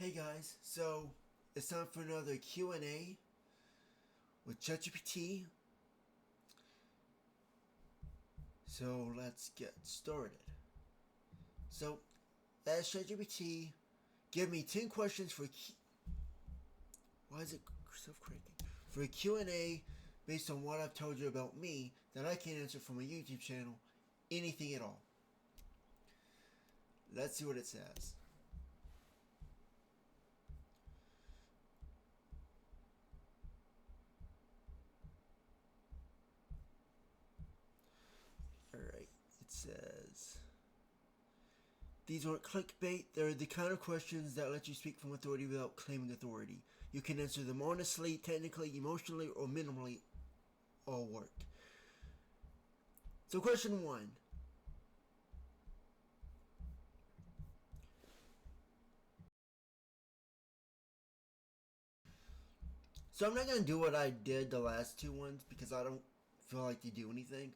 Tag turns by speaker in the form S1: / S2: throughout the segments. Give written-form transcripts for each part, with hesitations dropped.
S1: Hey guys, so it's time for another Q&A with ChatGPT. So let's get started. So, ask ChatGPT, give me 10 questions why is it self-correcting? For a Q&A based on what I've told you about me that I can answer from my YouTube channel, anything at all. Let's see what it says. Alright, it says, these aren't clickbait. They're the kind of questions that let you speak from authority without claiming authority. You can answer them honestly, technically, emotionally, or minimally. All work. So question 1. So I'm not going to do what I did the last two ones because I don't feel like they do anything.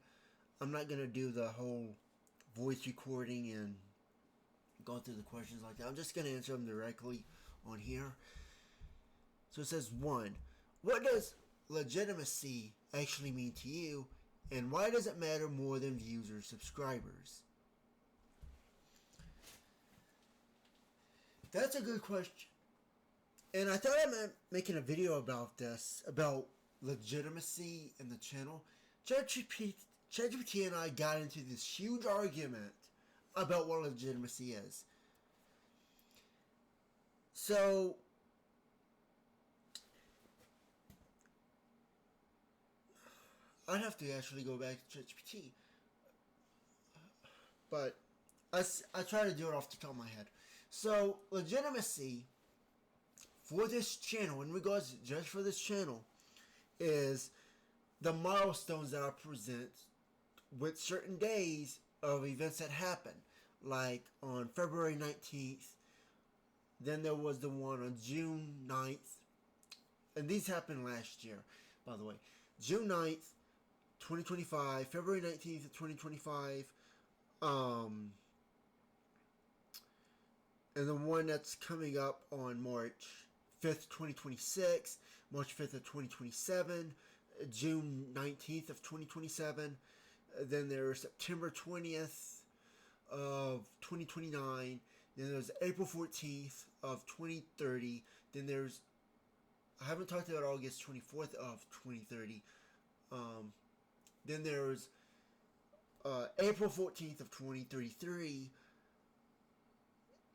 S1: I'm not going to do the whole voice recording and go through the questions like that. I'm just going to answer them directly on here. So it says 1. What does legitimacy actually mean to you, and why does it matter more than views or subscribers? That's a good question. And I thought I meant making a video about this, about legitimacy in the channel. ChatGPT and I got into this huge argument about what legitimacy is. So, I'd have to actually go back to ChatGPT. But I try to do it off the top of my head. So, legitimacy for this channel, in regards to just for this channel, is the milestones that I present with certain days of events that happen. Like on February 19th, then there was the one on June 9th, and these happened last year, by the way. June 9th, 2025, February 19th, 2025, and the one that's coming up on March 5th, 2026, March 5th of 2027, June 19th of 2027, then there's September 20th of 2029, then there's April 14th of 2030, then there's, I haven't talked about August 24th of 2030, then there's April 14th of 2033,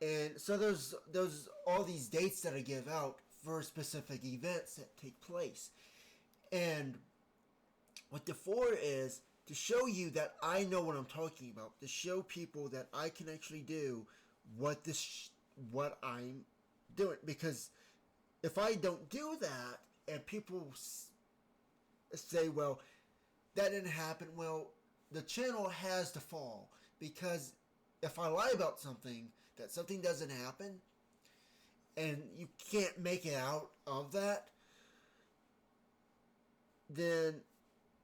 S1: and so there's all these dates that I give out for specific events that take place. And what the 4 is to show you that I know what I'm talking about, to show people that I can actually do what I'm doing. Because if I don't do that and people say, well, that didn't happen, well, the channel has to fall. Because if I lie about something, that something doesn't happen, and you can't make it out of that, then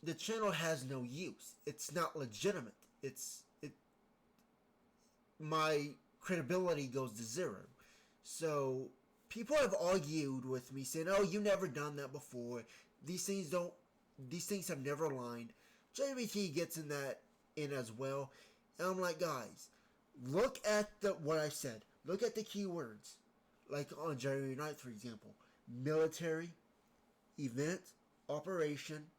S1: the channel has no use. It's not legitimate. My credibility goes to zero. So people have argued with me saying, "Oh, you never done that before. These things have never aligned." JBT gets in as well, and I'm like, guys, look at what I said. Look at the keywords, like on January 9th, for example, military, event, operation,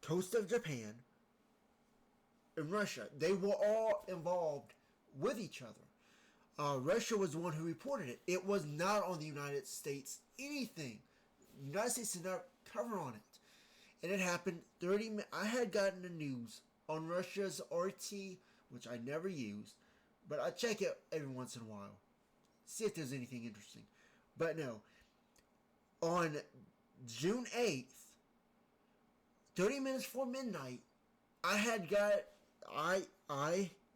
S1: coast of Japan, and Russia. They were all involved with each other. Russia was the one who reported it. It was not on the United States anything. The United States did not cover on it. And it happened 30 minutes. I had gotten the news on Russia's RT, which I never use, but I check it every once in a while. See if there's anything interesting. But no. On June 8th, 30 minutes before midnight,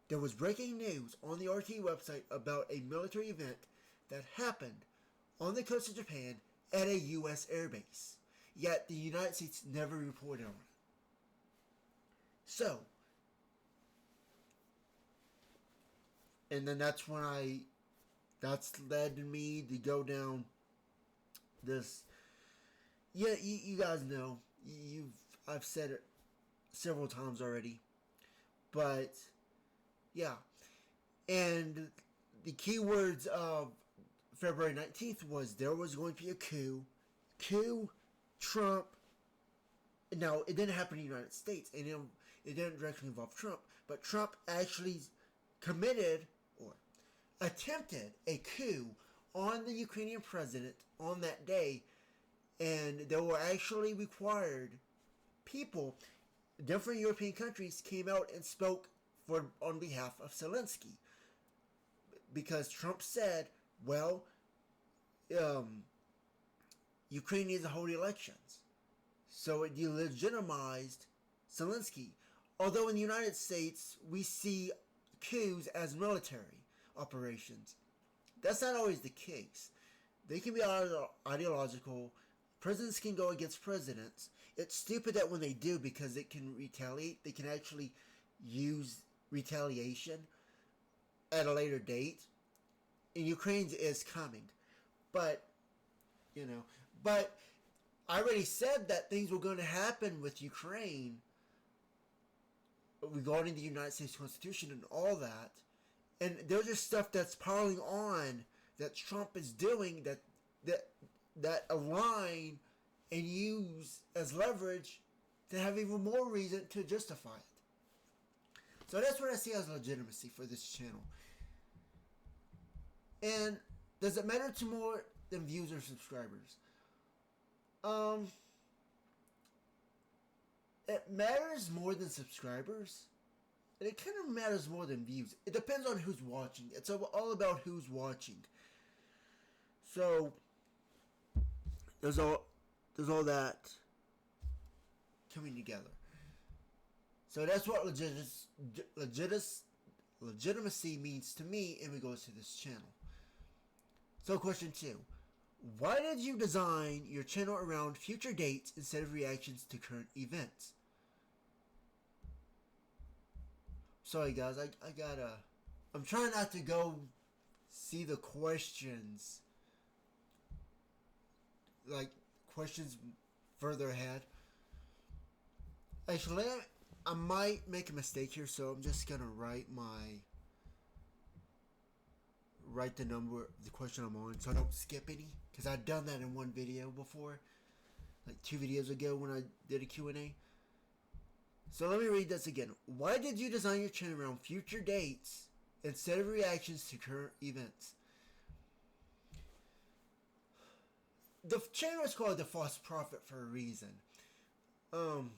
S1: there was breaking news on the RT website about a military event that happened on the coast of Japan at a U.S. airbase. Yet the United States never reported on it. So, and then that's when I That's led me to go down this. Yeah, you guys know. I've said it several times already. But yeah, and the keywords of February 19th was there was going to be a coup, Trump. Now, it didn't happen in the United States, and it didn't directly involve Trump, but Trump actually committed or attempted a coup on the Ukrainian president on that day, and there were actually required people, different European countries came out and spoke on behalf of Zelensky, because Trump said, well, Ukraine needs to hold elections. So it delegitimized Zelensky. Although in the United States, we see coups as military operations. That's not always the case. They can be ideological. Presidents can go against presidents. It's stupid that when they do, because it can retaliate, they can actually use retaliation at a later date. And Ukraine's is coming. But, but I already said that things were going to happen with Ukraine regarding the United States Constitution and all that. And there's just stuff that's piling on that Trump is doing that align and use as leverage to have even more reason to justify it. So that's what I see as legitimacy for this channel. And does it matter to more than views or subscribers? It matters more than subscribers. And it kind of matters more than views. It depends on who's watching. It's all about who's watching. So there's all that coming together. So that's what legitimacy means to me in regards to this channel. So question 2. Why did you design your channel around future dates instead of reactions to current events? Sorry guys, I'm trying not to go see the questions. Like, questions further ahead. Actually, I might make a mistake here, so I'm just gonna write the number, the question I'm on, so I don't skip any. Because I've done that in one video before. Like 2 videos ago when I did a QnA. So let me read this again. Why did you design your channel around future dates instead of reactions to current events? The channel is called The False Prophet for a reason. I'm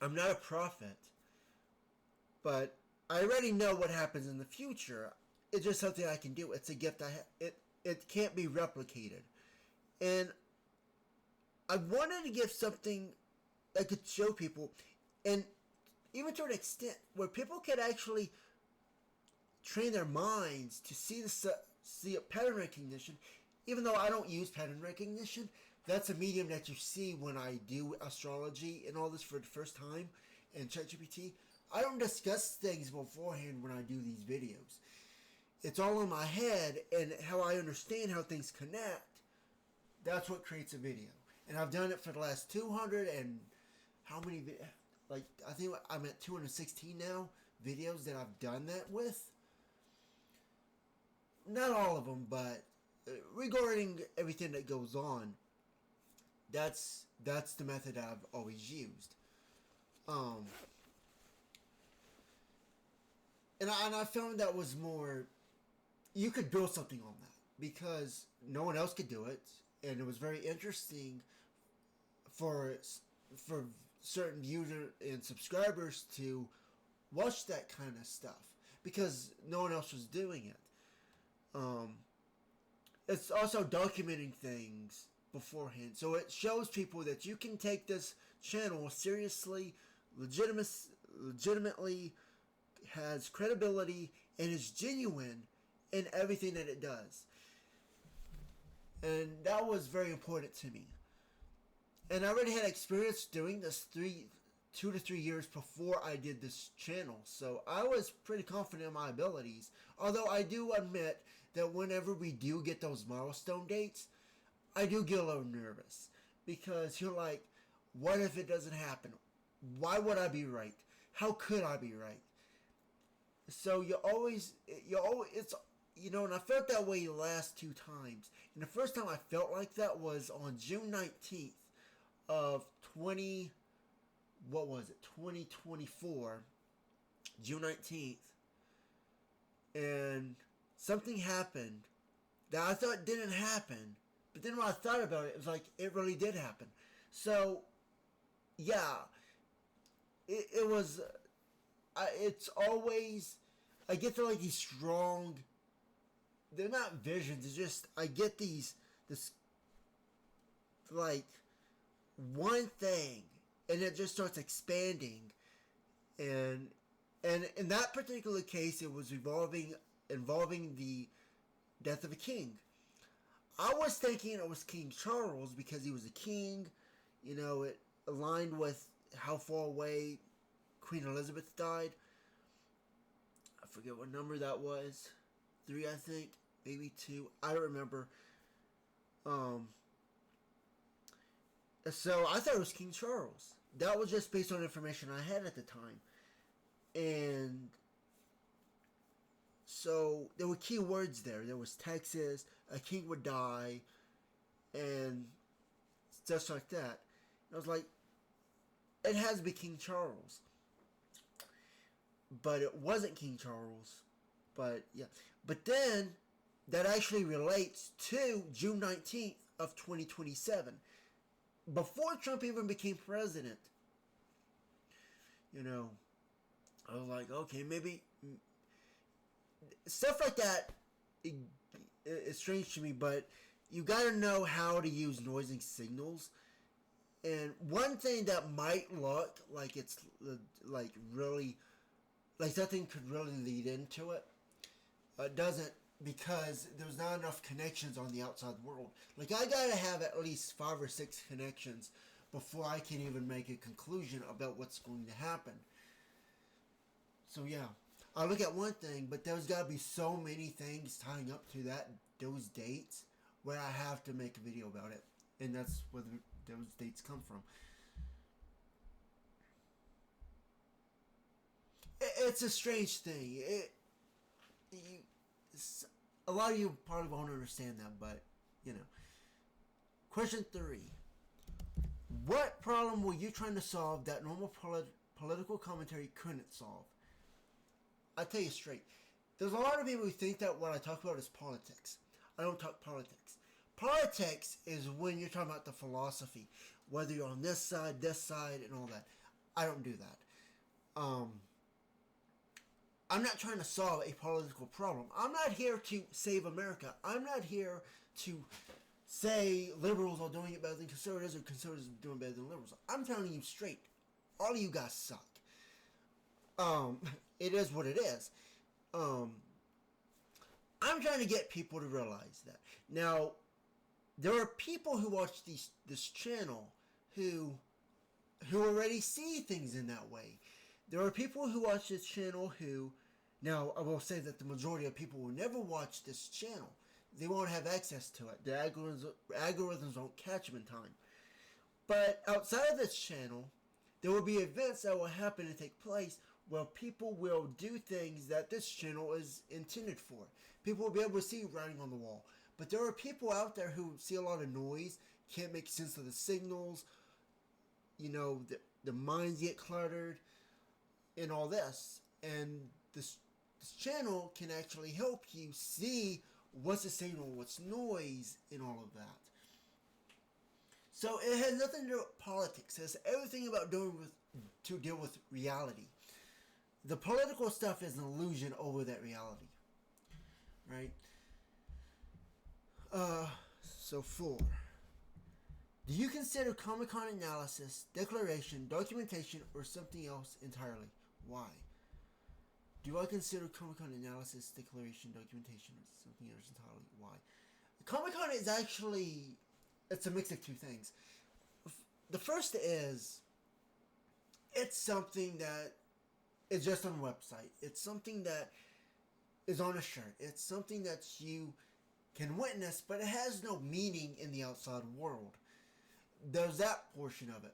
S1: not a prophet, but I already know what happens in the future. It's just something I can do. It's a gift it can't be replicated. And I wanted to give something that could show people, and even to an extent where people could actually train their minds to see a pattern recognition. Even though I don't use pattern recognition, that's a medium that you see when I do astrology and all this for the first time in ChatGPT. I don't discuss things beforehand when I do these videos. It's all in my head, and how I understand how things connect, that's what creates a video. And I've done it for the last 200 and how many, like, I think I'm at 216 now, videos that I've done that with. Not all of them, but regarding everything that goes on, that's the method I've always used. And I found that was more, you could build something on that because no one else could do it, and it was very interesting for certain users and subscribers to watch that kind of stuff because no one else was doing it. It's also documenting things beforehand, so it shows people that you can take this channel seriously, legitimately has credibility, and is genuine in everything that it does. And that was very important to me. And I already had experience doing this 2 to 3 years before I did this channel, so I was pretty confident in my abilities. Although I do admit that whenever we do get those milestone dates, I do get a little nervous. Because you're like, what if it doesn't happen? Why would I be right? How could I be right? So it's, and I felt that way the last two times. And the first time I felt like that was on June 19th of 2024, June 19th. And something happened that I thought didn't happen. But then when I thought about it, it was like, it really did happen. So, yeah, it was, it's always, I get to like these strong, they're not visions, it's just, I get this, like, one thing, and it just starts expanding, and in that particular case, it was involving the death of a king. I was thinking it was King Charles because he was a king. It aligned with how far away Queen Elizabeth died. I forget what number that was. 3, I think. Maybe 2. I don't remember. So I thought it was King Charles. That was just based on information I had at the time. And so there were key words there. There was Texas, a king would die, and stuff like that. And I was like, it has to be King Charles. But it wasn't King Charles. But yeah. But then that actually relates to June 19th of 2027. Before Trump even became president. I was like, okay, maybe stuff like that is strange to me, but you gotta know how to use noising signals. And one thing that might look like it's like really, like something could really lead into it, doesn't, because there's not enough connections on the outside world. Like, I gotta have at least 5 or 6 connections before I can even make a conclusion about what's going to happen. So yeah, I look at one thing, but there's gotta be so many things tying up to those dates where I have to make a video about it, and that's where those dates come from. It's a strange thing. A lot of you probably won't understand that, but Question 3: what problem were you trying to solve that normal political commentary couldn't solve? I tell you straight, there's a lot of people who think that what I talk about is politics. I don't talk politics. Politics is when you're talking about the philosophy, whether you're on this side, and all that. I don't do that. I'm not trying to solve a political problem. I'm not here to save America. I'm not here to say liberals are doing it better than conservatives or conservatives are doing better than liberals. I'm telling you straight, all of you guys suck. It is what it is. I'm trying to get people to realize that. Now, there are people who watch this channel who already see things in that way. There are people who watch this channel who, now I will say that the majority of people will never watch this channel. They won't have access to it. The algorithms won't catch them in time. But outside of this channel, there will be events that will happen and take place where people will do things that this channel is intended for. People will be able to see writing on the wall. But there are people out there who see a lot of noise, can't make sense of the signals, the minds get cluttered, and all this. And this channel can actually help you see what's a signal, what's noise, and all of that. So it has nothing to do with politics. It has everything about to deal with reality. The political stuff is an illusion over that reality. Right? So 4. Do you consider Comic-Con analysis, declaration, documentation, or something else entirely? Why? Do I consider Comic-Con analysis, declaration, documentation, or something else entirely? Why? Comic-Con is actually, it's a mix of two things. The first is, it's something that is just on a website. It's something that is on a shirt. It's something that you can witness, but it has no meaning in the outside world. There's that portion of it.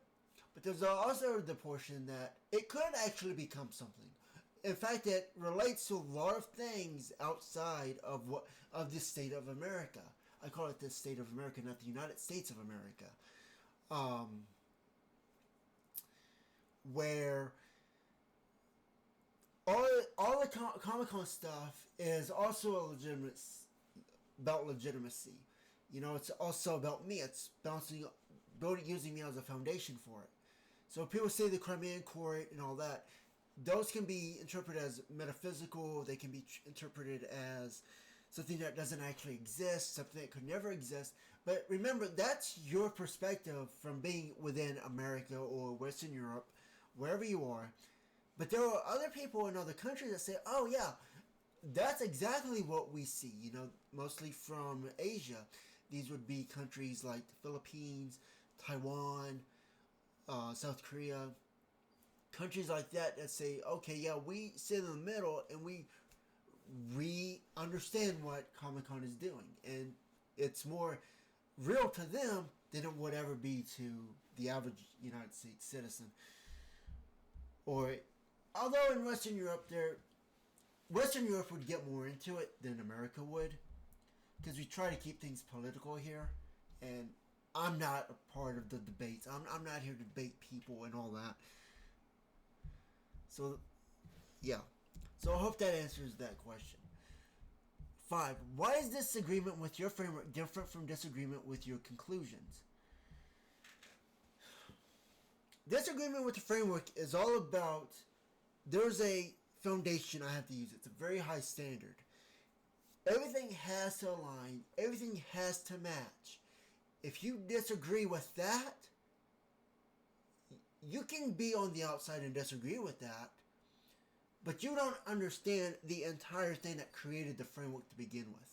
S1: But there's also the portion that it could actually become something. In fact, it relates to a lot of things outside of the state of America. I call it the state of America, not the United States of America. Where all the Comic Con stuff is also about legitimacy. You know, it's also about me. It's using me as a foundation for it. So people say the Crimean Court and all that. Those can be interpreted as metaphysical. They can be interpreted as something that doesn't actually exist, something that could never exist. But remember, that's your perspective from being within America or Western Europe, wherever you are. But there are other people in other countries that say, oh yeah, that's exactly what we see, you know, mostly from Asia. These would be countries like the Philippines, Taiwan, South Korea, countries like that say, okay, yeah, we sit in the middle and we understand what Comic-Con is doing. And it's more real to them than it would ever be to the average United States citizen. Or, although in Western Europe, Western Europe would get more into it than America would, because we try to keep things political here, and I'm not a part of the debates. I'm not here to debate people and all that. So, yeah. So I hope that answers that question. 5. Why is disagreement with your framework different from disagreement with your conclusions? Disagreement with the framework is all about, there's a foundation I have to use. It's a very high standard. Everything has to align. Everything has to match. If you disagree with that, you can be on the outside and disagree with that, but you don't understand the entire thing that created the framework to begin with.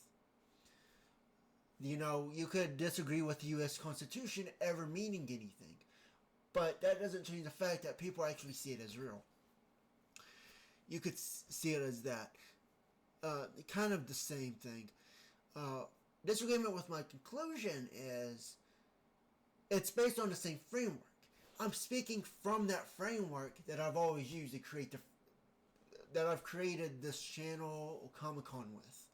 S1: You know, you could disagree with the U.S. Constitution ever meaning anything, but that doesn't change the fact that people actually see it as real. You could see it as that. Kind of the same thing. Disagreement with my conclusion is, it's based on the same framework. I'm speaking from that framework that I've always used to that I've created this channel or Comic-Con with.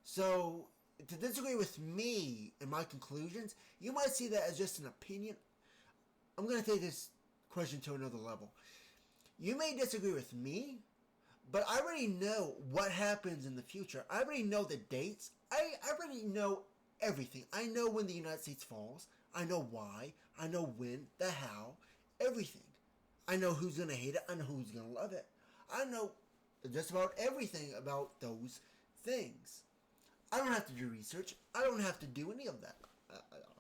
S1: So, to disagree with me and my conclusions, you might see that as just an opinion. I'm going to take this question to another level. You may disagree with me, but I already know what happens in the future. I already know the dates. I already know everything. I know when the United States falls. I know why. I know when, the how, everything. I know who's going to hate it. I know who's going to love it. I know just about everything about those things. I don't have to do research. I don't have to do any of that.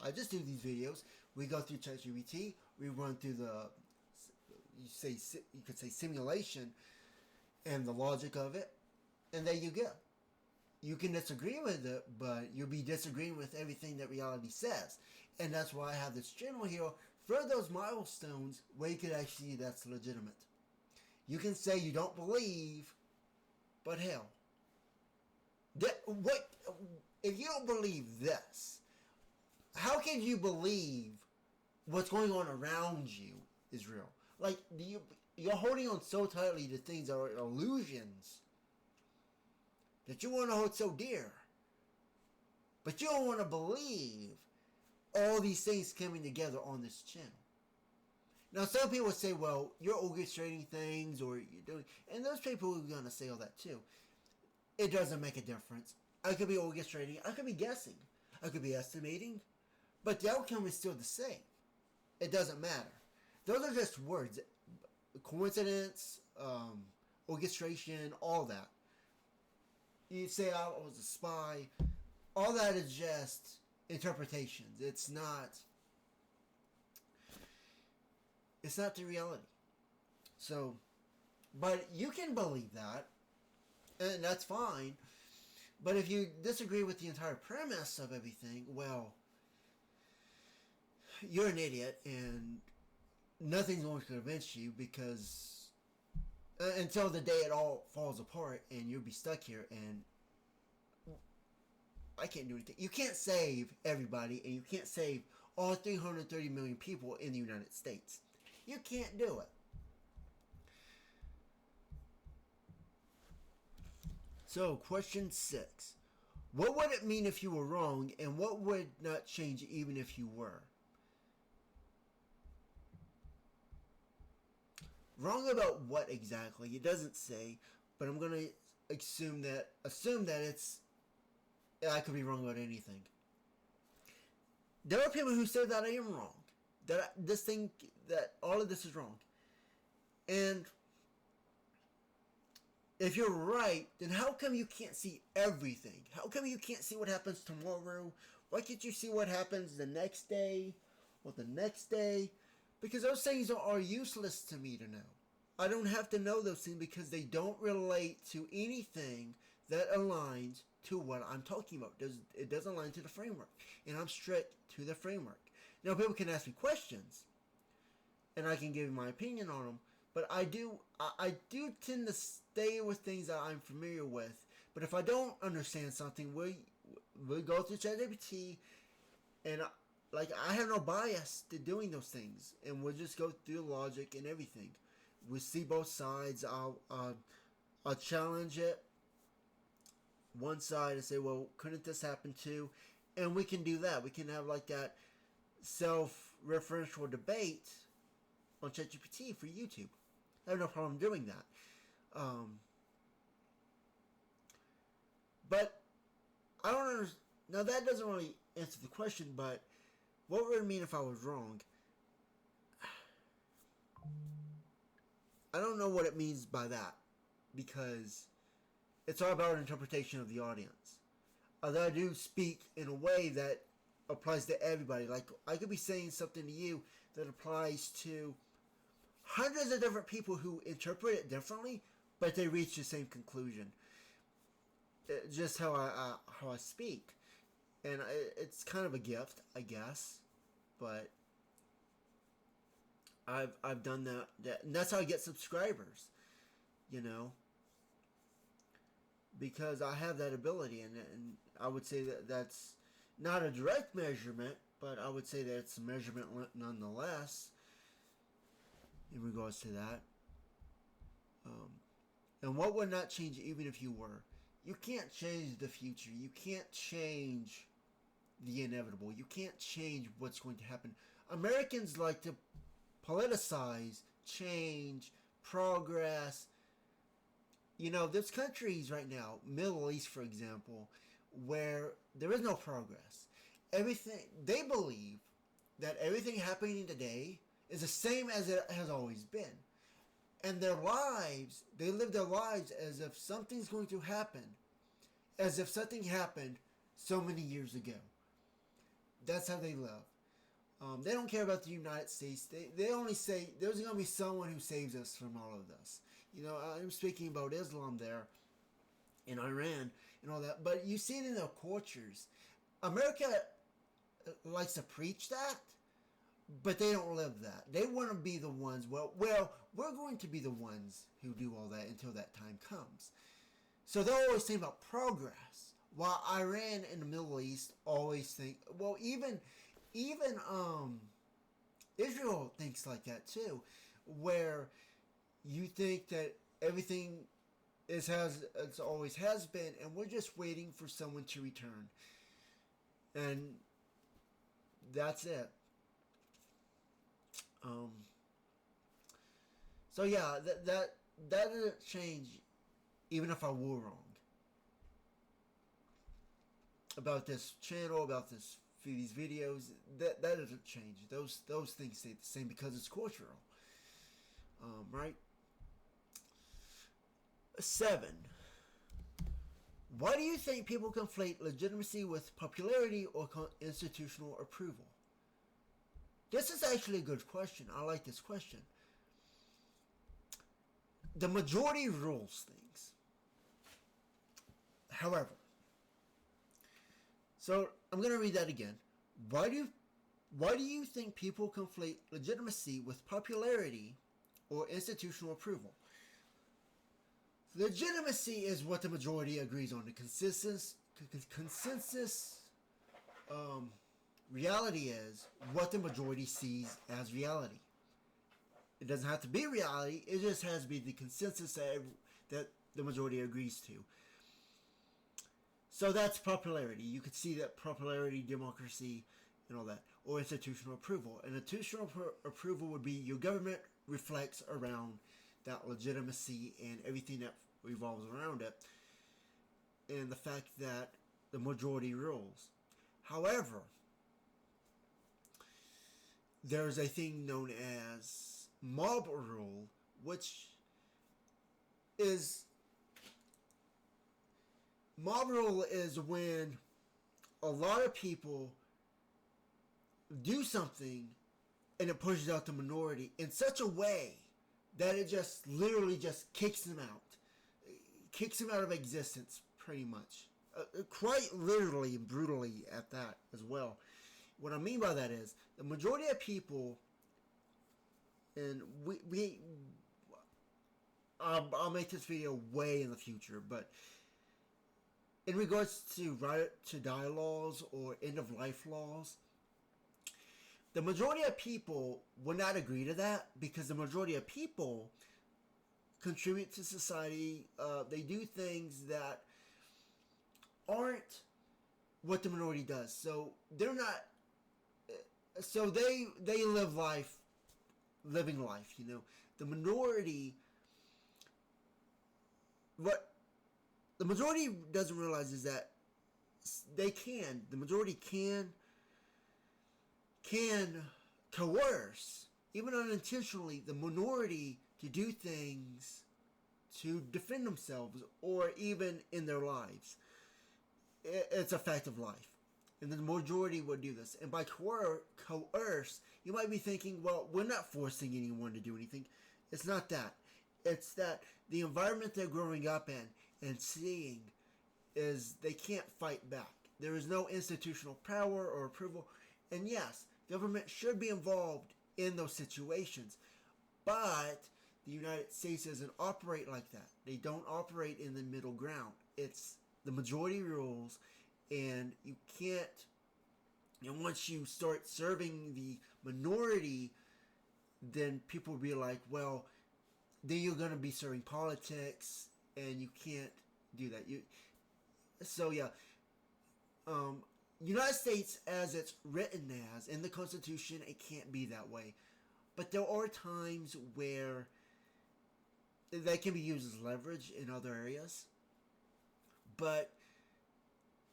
S1: I just do these videos. We go through ChatGPT. We run through you could say simulation and the logic of it. And there you go. You can disagree with it, but you'll be disagreeing with everything that reality says. And that's why I have this channel here for those milestones where you can actually see that's legitimate. You can say you don't believe, but hell, what if you don't believe this? How can you believe what's going on around you is real? Like, you're holding on so tightly to things that are illusions that you want to hold so dear, but you don't want to believe all these things coming together on this channel. Now, some people say, well, you're orchestrating things, or you're doing, and those people are going to say all that too. It doesn't make a difference. I could be orchestrating, I could be guessing, I could be estimating, but the outcome is still the same. It doesn't matter. Those are just words. Coincidence, orchestration, all that. You say I was a spy. All that is just interpretations. It's not the reality. So, but you can believe that, and that's fine. But if you disagree with the entire premise of everything, well, you're an idiot, and nothing's going to convince you, because until the day it all falls apart and you'll be stuck here, and I can't do anything. You can't save everybody, and you can't save all 330 million people in the United States. You can't do it. So, question 6. What would it mean if you were wrong, and what would not change even if you were? Wrong about what exactly? It doesn't say, but I'm gonna assume that I could be wrong about anything. There are people who say that I am wrong, that all of this is wrong, and if you're right, then how come you can't see everything? How come you can't see what happens tomorrow? Why can't you see what happens the next day or the next day? Because those things are useless to me to know. I don't have to know those things because they don't relate to anything that aligns to what I'm talking about. It doesn't align to the framework. And I'm strict to the framework. Now, people can ask me questions, and I can give my opinion on them. But I do tend to stay with things that I'm familiar with. But if I don't understand something, we'll go through ChatGPT, and I have no bias to doing those things, and we'll just go through logic and everything. We'll see both sides. I'll challenge it, one side, and say, well, couldn't this happen too? And we can do that. We can have like that self-referential debate on ChatGPT for YouTube. I have no problem doing that. But I don't understand. Now, that doesn't really answer the question, but what would it mean if I was wrong? I don't know what it means by that, because it's all about interpretation of the audience. Although I do speak in a way that applies to everybody. Like, I could be saying something to you that applies to hundreds of different people who interpret it differently, but they reach the same conclusion. Just how I speak, and it's kind of a gift, I guess. But I've done that, and that's how I get subscribers, because I have that ability, and I would say that that's not a direct measurement, but I would say that it's a measurement nonetheless in regards to that. And what would not change even if you were? You can't change the future. You can't change the inevitable. You can't change what's going to happen. Americans like to politicize change, progress. There's countries right now, Middle East for example, where there is no progress. They believe that everything happening today is the same as it has always been. And they live their lives as if something's going to happen, as if something happened so many years ago. That's how they live. They don't care about the United States. They only say there's going to be someone who saves us from all of this. I'm speaking about Islam there, in Iran, and all that. But you see it in their cultures. America likes to preach that, but they don't live that. They want to be the ones, we're going to be the ones who do all that until that time comes. So they're always saying about progress, while Iran and the Middle East always think, even Israel thinks like that too, where you think that everything is as it always has been, and we're just waiting for someone to return. And that's it. So yeah, that doesn't change, even if I were wrong about this channel, about these videos. That doesn't change. Those things stay the same because it's cultural. Right? 7. Why do you think people conflate legitimacy with popularity or institutional approval? This is actually a good question. I like this question. The majority rules things. However, so I'm going to read that again. Why do you think people conflate legitimacy with popularity or institutional approval? Legitimacy is what the majority agrees on. The consensus reality is what the majority sees as reality. It doesn't have to be reality. It just has to be the consensus that the majority agrees to. So that's popularity. You could see that popularity, democracy, and all that. Or institutional approval. And institutional approval would be your government reflects around that legitimacy and everything that revolves around it. And the fact that the majority rules. However, there's a thing known as mob rule, which is mob rule is when a lot of people do something and it pushes out the minority in such a way that it just literally just kicks them out of existence, pretty much. Quite literally and brutally at that as well. What I mean by that is the majority of people, and I'll make this video way in the future, but in regards to right to die laws or end of life laws, the majority of people would not agree to that because the majority of people contribute to society. They do things that aren't what the minority does. So they're not. So they live living life. The minority. What the majority doesn't realize is that the majority can coerce, even unintentionally, the minority to do things to defend themselves or even in their lives. It's a fact of life. And the majority would do this. And by coerce, you might be thinking, well, we're not forcing anyone to do anything. It's not that. It's that the environment they're growing up in and seeing is they can't fight back. There is no institutional power or approval. And yes, government should be involved in those situations. But the United States doesn't operate like that. They don't operate in the middle ground. It's the majority rules, and you can't. And once you start serving the minority, then people will be like, well, then you're going to be serving politics, and you can't do that. United States, as it's written as in the Constitution, it can't be that way. But there are times where that can be used as leverage in other areas. But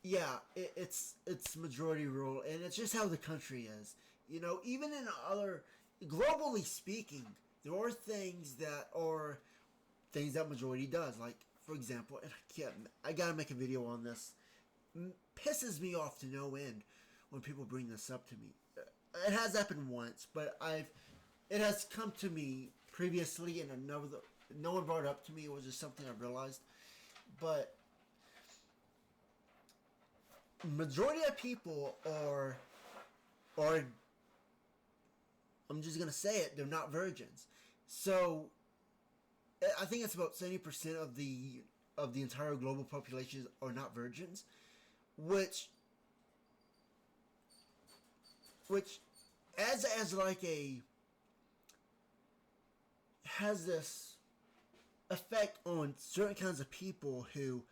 S1: yeah, it's majority rule, and it's just how the country is. Even in other, globally speaking, there are things that majority does. Like, for example, and I gotta make a video on this. Pisses me off to no end when people bring this up to me. It has happened once, but it has come to me previously, and no one brought it up to me. It was just something I realized. But majority of people are I'm just gonna say it, they're not virgins. So I think it's about 70% of the entire global population are not virgins, which as like has this effect on certain kinds of people who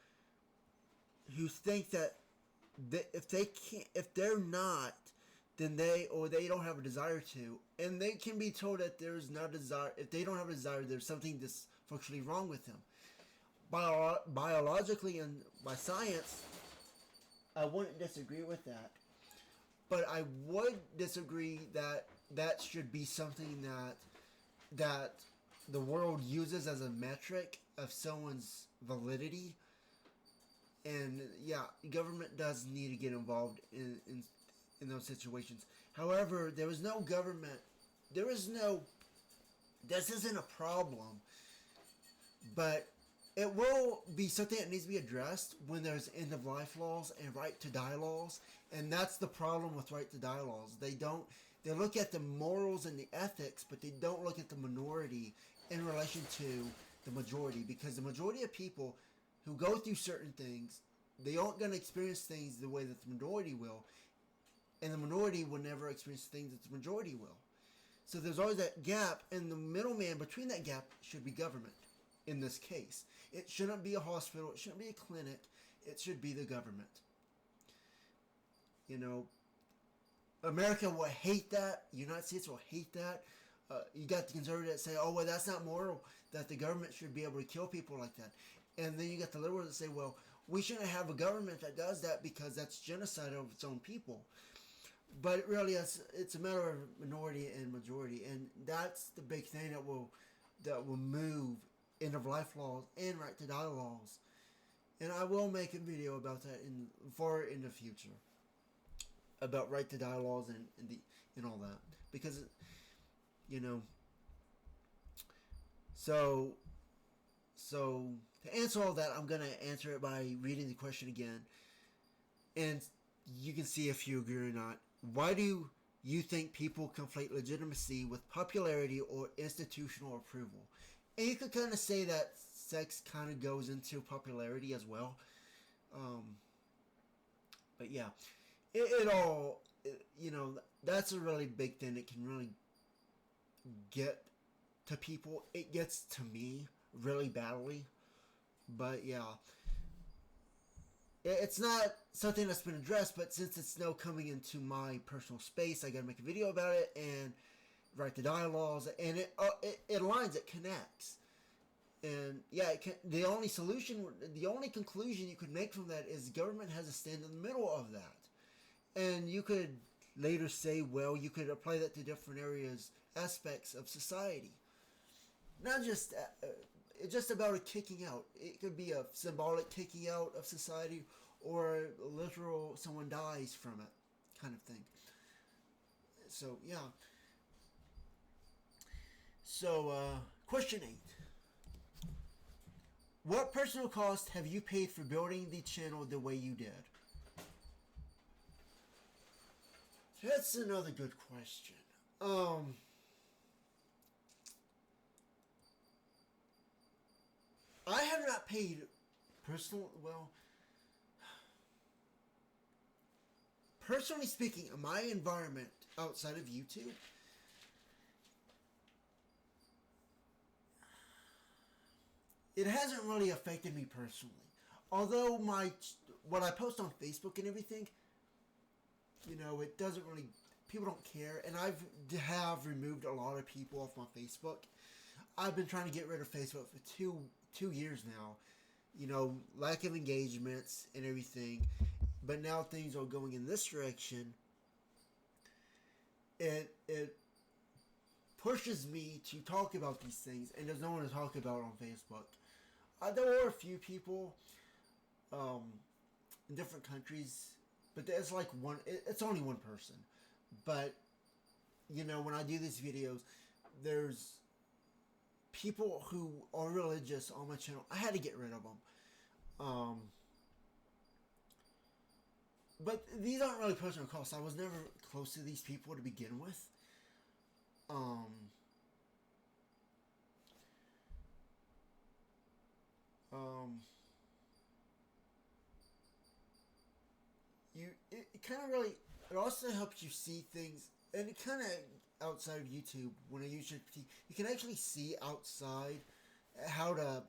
S1: think that if they're not, then they don't have a desire to, and they can be told that there's not a desire. If they don't have a desire, there's something dysfunctionally wrong with them. Biologically and by science, I wouldn't disagree with that, but I would disagree that should be something that the world uses as a metric of someone's validity. And yeah, government does need to get involved in those situations. However, there is no government. This isn't a problem, but it will be something that needs to be addressed when there's end of life laws and right to die laws. And that's the problem with right to die laws. They look at the morals and the ethics, but they don't look at the minority in relation to the majority, because the majority of people who go through certain things they aren't going to experience things the way that the minority will, and the minority will never experience things that the majority will. So there's always that gap, and the middleman between that gap should be government. In this case, it shouldn't be a hospital, it shouldn't be a clinic, it should be the government. You know, America will hate that. United States will hate that. You got the conservatives that say, "Oh, well, that's not moral. That the government should be able to kill people like that." And then you got the liberals that say, "Well, we shouldn't have a government that does that because that's genocide of its own people." But really, it's a matter of minority and majority, and that's the big thing that will move end of life laws and right to die laws. And I will make a video about that in the future, about right to die laws and all that, because you know. So to answer all that, I'm gonna answer it by reading the question again, and you can see if you agree or not. Why do you think people conflate legitimacy with popularity or institutional approval? And you could kind of say that sex kind of goes into popularity as well. But yeah, it all, that's a really big thing that can really get to people. It gets to me really badly. But yeah, it's not something that's been addressed, but since it's now coming into my personal space, I gotta make a video about it and write the dialogues, and it aligns, it connects. And yeah, the only conclusion you could make from that is government has to stand in the middle of that. And you could later say, well, you could apply that to different aspects of society. Not just it's just about a kicking out. It could be a symbolic kicking out of society, or literal someone dies from it kind of thing. So yeah. So question 8. What personal cost have you paid for building the channel the way you did? That's another good question. I have not paid personally speaking, my environment outside of YouTube, it hasn't really affected me personally. Although what I post on Facebook and everything, it doesn't really, people don't care, and have removed a lot of people off my Facebook. I've been trying to get rid of Facebook for two years now. Lack of engagements and everything. But now things are going in this direction. It pushes me to talk about these things, and there's no one to talk about on Facebook. There were a few people in different countries, but it's like it's only one person. But when I do these videos, there's people who are religious on my channel. I had to get rid of them. But these aren't really personal costs. I was never close to these people to begin with. It kind of really, it also helps you see things, and it kind of, outside of YouTube, when I use ChatGPT, you can actually see outside how to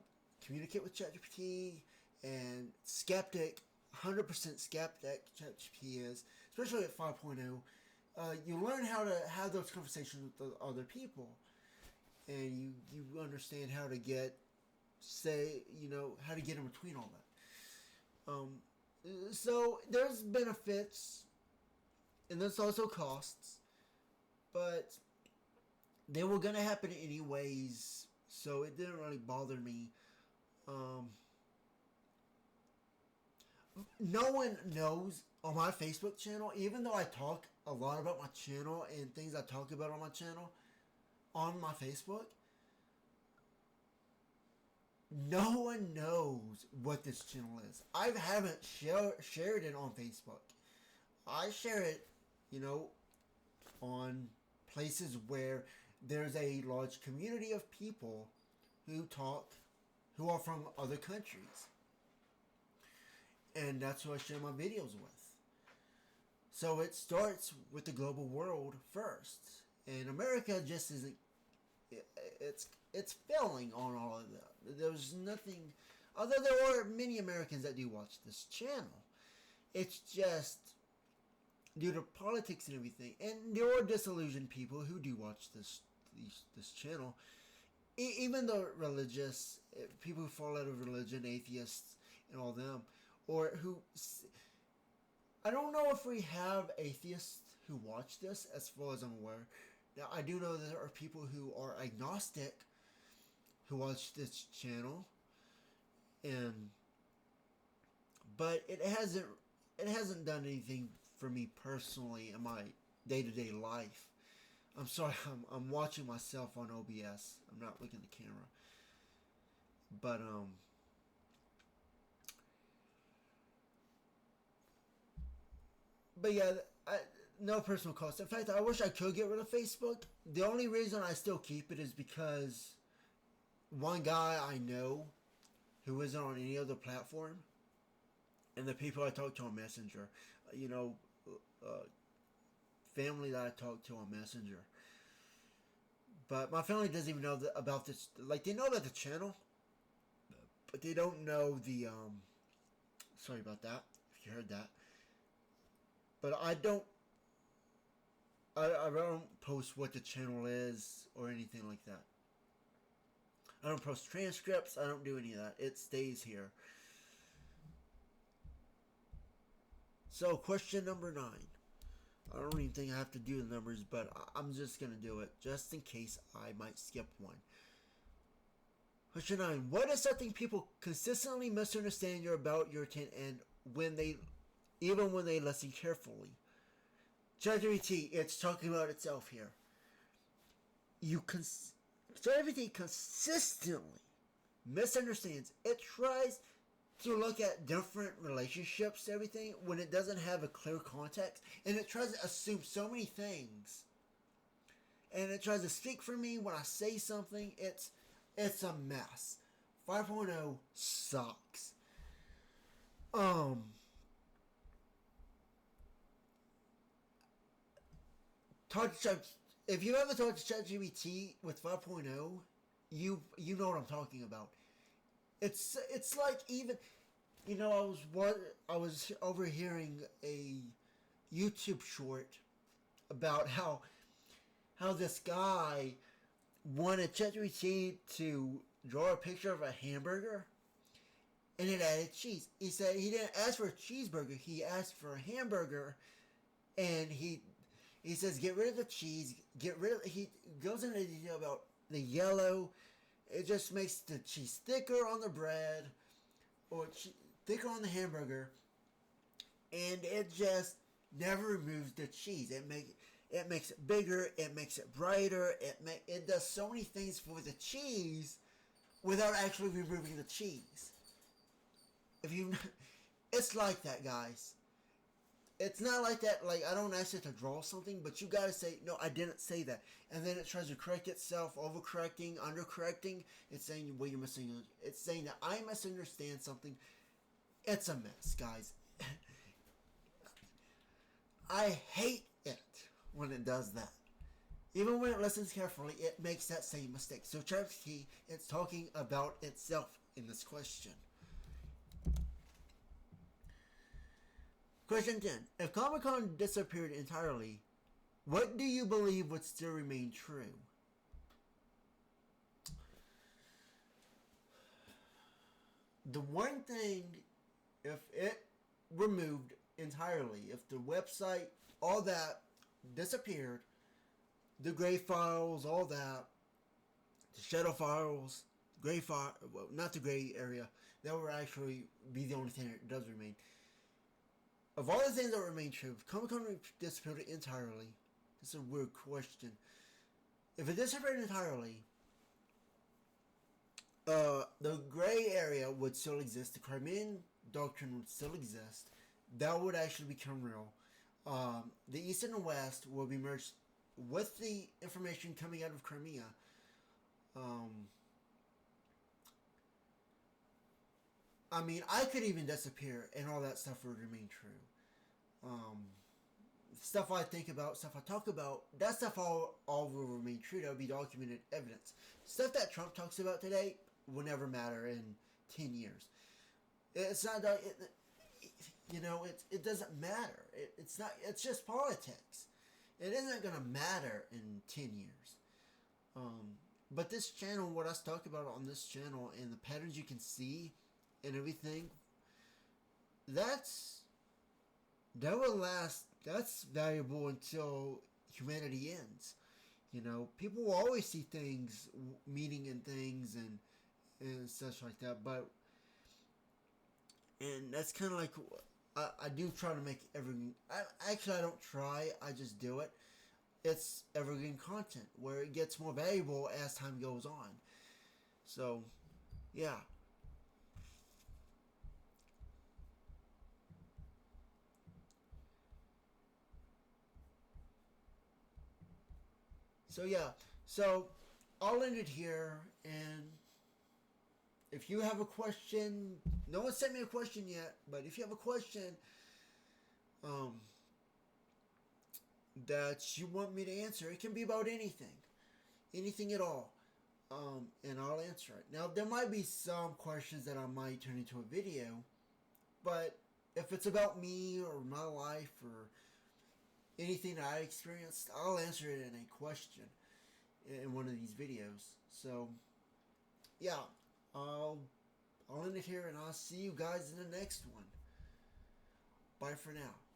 S1: communicate with ChatGPT, and skeptic, 100% skeptic ChatGPT is, especially at 5.0. You learn how to have those conversations with other people, and you understand how to get, how to get in between all that. So there's benefits, and there's also costs, but they were gonna happen anyways, so it didn't really bother me. No one knows on my Facebook channel, even though I talk a lot about my channel and things I talk about on my channel, on my Facebook, no one knows what this channel is. I haven't shared it on Facebook. I share it, on places where there's a large community of people who are from other countries. And that's who I share my videos with. So it starts with the global world first. And America just isn't. It's failing on all of that. There's nothing. Although there are many Americans that do watch this channel, it's just due to politics and everything. And there are disillusioned people who do watch this channel, even though religious people who fall out of religion, atheists, and all them, or who. I don't know if we have atheists who watch this, as far as I'm aware. Now, I do know that there are people who are agnostic who watch this channel, but it hasn't done anything for me personally in my day-to-day life. I'm sorry, I'm watching myself on OBS. I'm not looking at the camera. But yeah, no personal cost. In fact, I wish I could get rid of Facebook. The only reason I still keep it is because one guy I know who isn't on any other platform, and the people I talk to on Messenger, family that I talk to on Messenger. But my family doesn't even know about this. Like, they know about the channel, but they don't know the, sorry about that, if you heard that. But I don't post what the channel is or anything like that. I don't post transcripts. I don't do any of that. It stays here. So, question number 9. I don't even think I have to do the numbers, but I'm just going to do it just in case I might skip one. Question 9. What is something people consistently misunderstand about your content and even when they listen carefully? ChatGPT, it's talking about itself here. ChatGPT consistently misunderstands. It tries to look at different relationships, everything, when it doesn't have a clear context, and it tries to assume so many things. And it tries to speak for me when I say something. It's a mess. 5.0 sucks. If you ever talked to ChatGPT with 5.0, you know what I'm talking about. It's like, even, I was overhearing a YouTube short about how this guy wanted ChatGPT to draw a picture of a hamburger, and it added cheese. He said he didn't ask for a cheeseburger, he asked for a hamburger, and he says get rid of the cheese, he goes into detail about the yellow. It just makes the cheese thicker on the bread, or thicker on the hamburger, and it just never removes the cheese. It makes it bigger, it makes it brighter, it does so many things for the cheese without actually removing the cheese. It's like that, guys. It's not like that. Like, I don't ask it to draw something, but you gotta say, no, I didn't say that. And then it tries to correct itself, overcorrecting, undercorrecting. It's saying, well, you're missing. It's saying that I misunderstand something. It's a mess, guys. I hate it when it does that. Even when it listens carefully, it makes that same mistake. So ChatGPT, it's talking about itself in this question. Question 10. If Comic-Con disappeared entirely, what do you believe would still remain true? The one thing, if it removed entirely, if the website, all that disappeared, the gray files, all that, the shadow files, gray file, well, not the gray area, that would actually be the only thing that does remain. Of all the things that remain true, if Comic-Con disappeared entirely, this is a weird question. If it disappeared entirely, the gray area would still exist. The Crimean Doctrine would still exist. That would actually become real. The East and the West will be merged with the information coming out of Crimea. I mean, I could even disappear and all that stuff would remain true. Um, Stuff I think about, stuff I talk about, that stuff all will remain true. That will be documented evidence. Stuff that Trump talks about today will never matter in 10 years. It's not, it doesn't matter. It's not, it's just politics. It isn't going to matter in 10 years. But this channel, what I talk about on this channel and the patterns you can see and everything, that's that will last. That's valuable until humanity ends. People will always see things, meaning in things, and such like that. And that's kind of like I do try to make everything. I don't try. I just do it. It's evergreen content where it gets more valuable as time goes on. So, yeah. So yeah. So I'll end it here. And if you have a question, no one sent me a question yet. But if you have a question, um, that you want me to answer, it can be about anything at all. And I'll answer it. Now there might be some questions that I might turn into a video, but if it's about me or my life or anything that I experienced, I'll answer it in a question in one of these videos. So yeah, I'll I'll end it here and I'll see you guys in the next one. Bye for now.